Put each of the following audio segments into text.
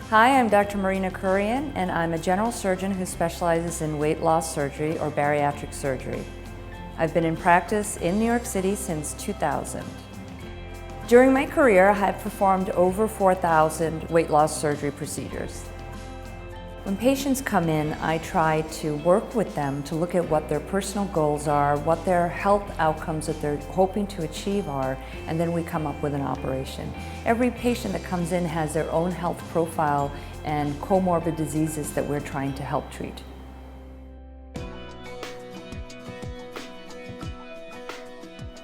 Hi, I'm Dr. Marina Kurian, and I'm a general surgeon who specializes in weight loss surgery or bariatric surgery. I've been in practice in New York City since 2000. During my career, I have performed over 4,000 weight loss surgery procedures. When patients come in, I try to work with them to look at what their personal goals are, what their health outcomes that they're hoping to achieve are, and then we come up with an operation. Every patient that comes in has their own health profile and comorbid diseases that we're trying to help treat.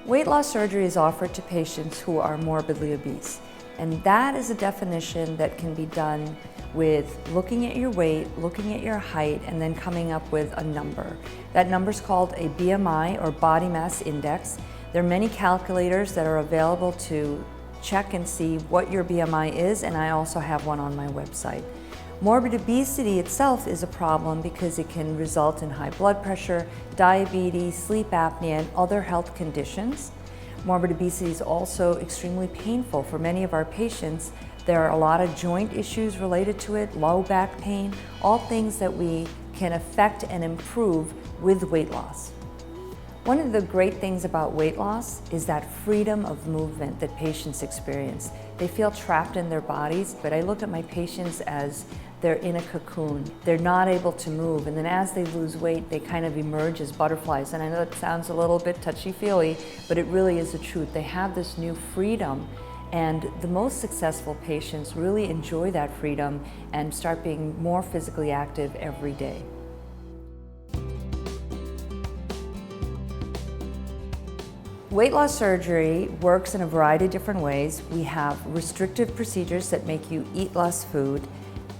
Weight loss surgery is offered to patients who are morbidly obese, and that is a definition that can be done with looking at your weight, looking at your height, and then coming up with a number. That number is called a BMI, or body mass index. There are many calculators that are available to check and see what your BMI is, and I also have one on my website. Morbid obesity itself is a problem because it can result in high blood pressure, diabetes, sleep apnea, and other health conditions. Morbid obesity is also extremely painful for many of our patients. There are a lot of joint issues related to it, low back pain, all things that we can affect and improve with weight loss. One of the great things about weight loss is that freedom of movement that patients experience. They feel trapped in their bodies, but I look at my patients as they're in a cocoon. They're not able to move, and then as they lose weight, they kind of emerge as butterflies. And I know that sounds a little bit touchy-feely, but it really is the truth. They have this new freedom, and the most successful patients really enjoy that freedom and start being more physically active every day. Weight loss surgery works in a variety of different ways. We have restrictive procedures that make you eat less food,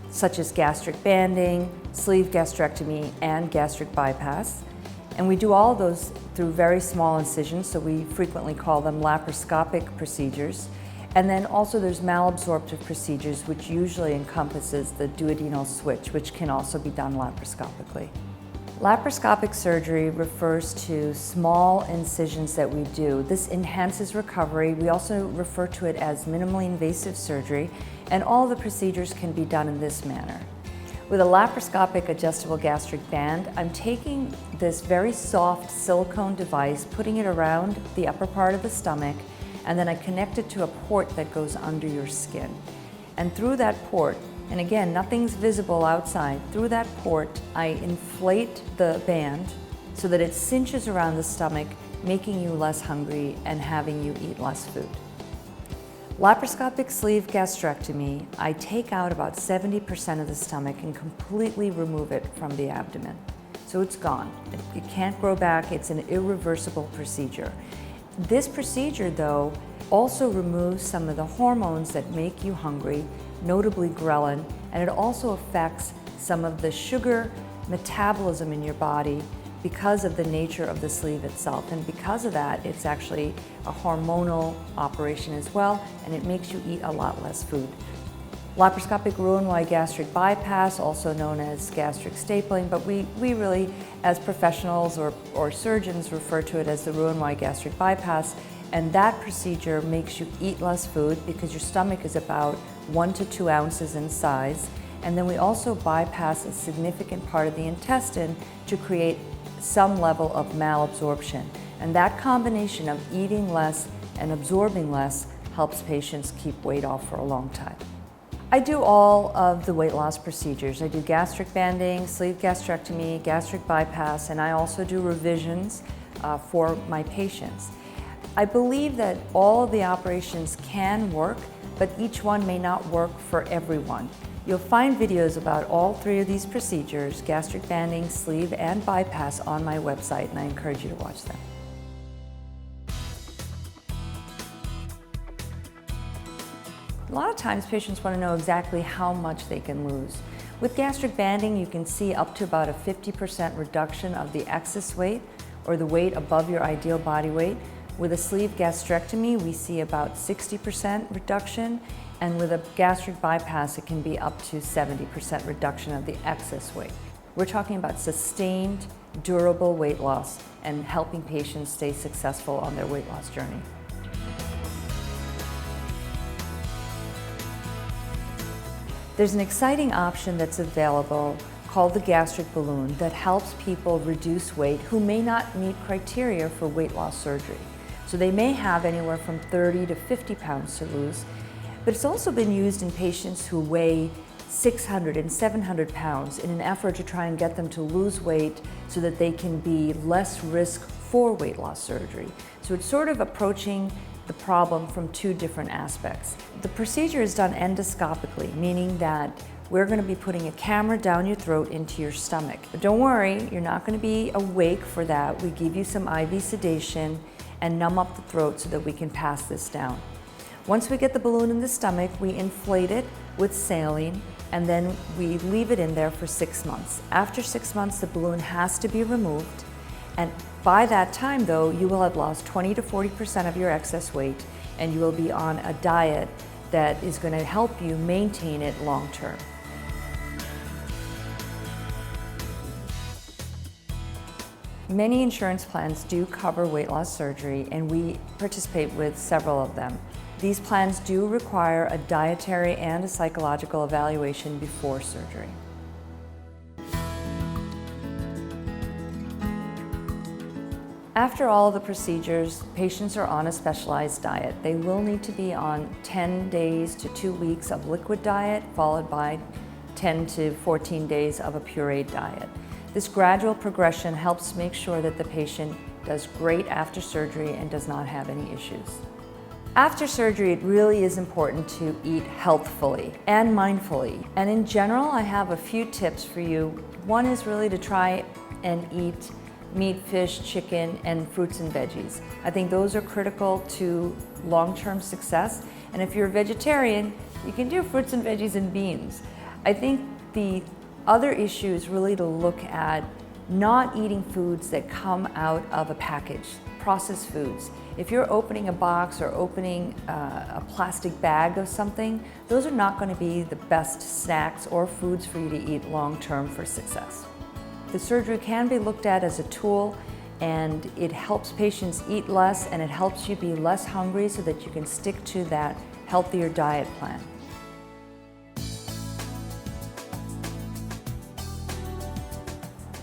such as gastric banding, sleeve gastrectomy, and gastric bypass. And we do all of those through very small incisions, so we frequently call them laparoscopic procedures. And then also there's malabsorptive procedures, which usually encompasses the duodenal switch, which can also be done laparoscopically. Laparoscopic surgery refers to small incisions that we do. This enhances recovery. We also refer to it as minimally invasive surgery, and all the procedures can be done in this manner. With a laparoscopic adjustable gastric band, I'm taking this very soft silicone device, putting it around the upper part of the stomach, and then I connect it to a port that goes under your skin. And through that port, and again, nothing's visible outside, through that port, I inflate the band so that it cinches around the stomach, making you less hungry and having you eat less food. Laparoscopic sleeve gastrectomy, I take out about 70% of the stomach and completely remove it from the abdomen. So it's gone. It can't grow back. It's an irreversible procedure. This procedure, though, also removes some of the hormones that make you hungry, notably ghrelin, and it also affects some of the sugar metabolism in your body because of the nature of the sleeve itself. And because of that, it's actually a hormonal operation as well, and it makes you eat a lot less food. Laparoscopic Roux-en-Y gastric bypass, also known as gastric stapling, but we really, as professionals or surgeons, refer to it as the Roux-en-Y gastric bypass. And that procedure makes you eat less food because your stomach is about 1 to 2 ounces in size. And then we also bypass a significant part of the intestine to create some level of malabsorption. And that combination of eating less and absorbing less helps patients keep weight off for a long time. I do all of the weight loss procedures. I do gastric banding, sleeve gastrectomy, gastric bypass, and I also do revisions for my patients. I believe that all of the operations can work, but each one may not work for everyone. You'll find videos about all 3 of these procedures, gastric banding, sleeve, and bypass, on my website, and I encourage you to watch them. A lot of times patients want to know exactly how much they can lose. With gastric banding, you can see up to about a 50% reduction of the excess weight, or the weight above your ideal body weight. With a sleeve gastrectomy, we see about 60% reduction, and with a gastric bypass, it can be up to 70% reduction of the excess weight. We're talking about sustained, durable weight loss and helping patients stay successful on their weight loss journey. There's an exciting option that's available called the gastric balloon that helps people reduce weight who may not meet criteria for weight loss surgery. So they may have anywhere from 30 to 50 pounds to lose, but it's also been used in patients who weigh 600 and 700 pounds in an effort to try and get them to lose weight so that they can be less risk for weight loss surgery. So it's sort of approaching the problem from two different aspects. The procedure is done endoscopically, meaning that we're going to be putting a camera down your throat into your stomach. But don't worry, you're not going to be awake for that. We give you some IV sedation and numb up the throat so that we can pass this down. Once we get the balloon in the stomach, we inflate it with saline and then we leave it in there for 6 months. After 6 months, the balloon has to be removed, and by that time though, you will have lost 20 to 40% of your excess weight and you will be on a diet that is going to help you maintain it long term. Many insurance plans do cover weight loss surgery, and we participate with several of them. These plans do require a dietary and a psychological evaluation before surgery. After all the procedures, patients are on a specialized diet. They will need to be on 10 days to 2 weeks of liquid diet, followed by 10 to 14 days of a pureed diet. This gradual progression helps make sure that the patient does great after surgery and does not have any issues. After surgery, it really is important to eat healthfully and mindfully. And in general, I have a few tips for you. One is really to try and eat meat, fish, chicken, and fruits and veggies. I think those are critical to long-term success. And if you're a vegetarian, you can do fruits and veggies and beans. I think the other issue is really to look at not eating foods that come out of a package, processed foods. If you're opening a box or opening a plastic bag of something, those are not going to be the best snacks or foods for you to eat long-term for success. The surgery can be looked at as a tool, and it helps patients eat less and it helps you be less hungry so that you can stick to that healthier diet plan.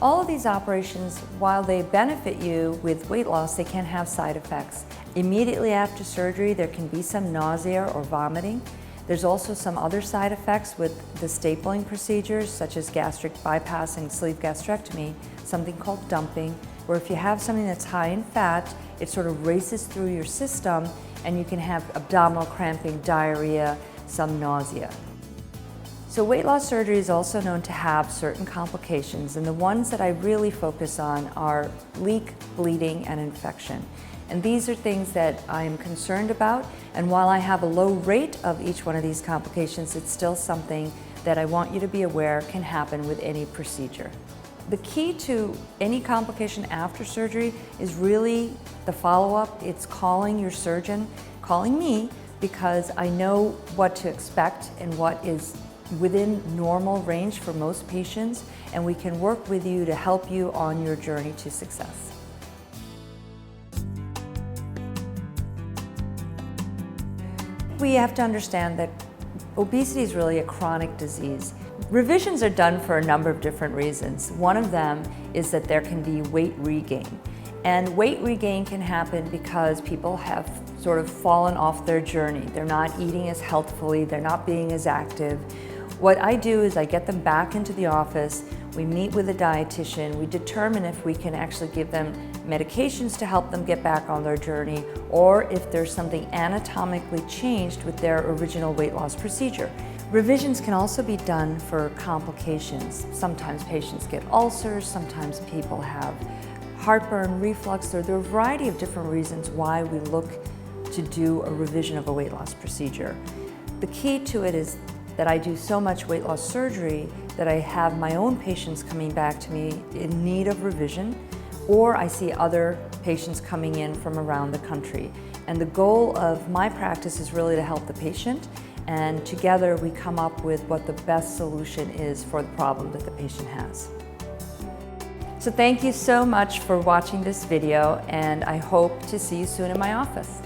All of these operations, while they benefit you with weight loss, they can have side effects. Immediately after surgery, there can be some nausea or vomiting. There's also some other side effects with the stapling procedures, such as gastric bypass and sleeve gastrectomy, something called dumping, where if you have something that's high in fat, it sort of races through your system and you can have abdominal cramping, diarrhea, some nausea. So weight loss surgery is also known to have certain complications, and the ones that I really focus on are leak, bleeding, and infection. And these are things that I am concerned about, and while I have a low rate of each one of these complications, it's still something that I want you to be aware can happen with any procedure. The key to any complication after surgery is really the follow-up. It's calling your surgeon, calling me, because I know what to expect and what is within normal range for most patients, and we can work with you to help you on your journey to success. We have to understand that obesity is really a chronic disease. Revisions are done for a number of different reasons. One of them is that there can be weight regain. And weight regain can happen because people have sort of fallen off their journey. They're not eating as healthfully, they're not being as active. What I do is I get them back into the office, we meet with a dietitian, we determine if we can actually give them medications to help them get back on their journey, or if there's something anatomically changed with their original weight loss procedure. Revisions can also be done for complications. Sometimes patients get ulcers, sometimes people have heartburn, reflux. There are a variety of different reasons why we look to do a revision of a weight loss procedure. The key to it is that I do so much weight loss surgery that I have my own patients coming back to me in need of revision, or I see other patients coming in from around the country. And the goal of my practice is really to help the patient, and together we come up with what the best solution is for the problem that the patient has. So thank you so much for watching this video, and I hope to see you soon in my office.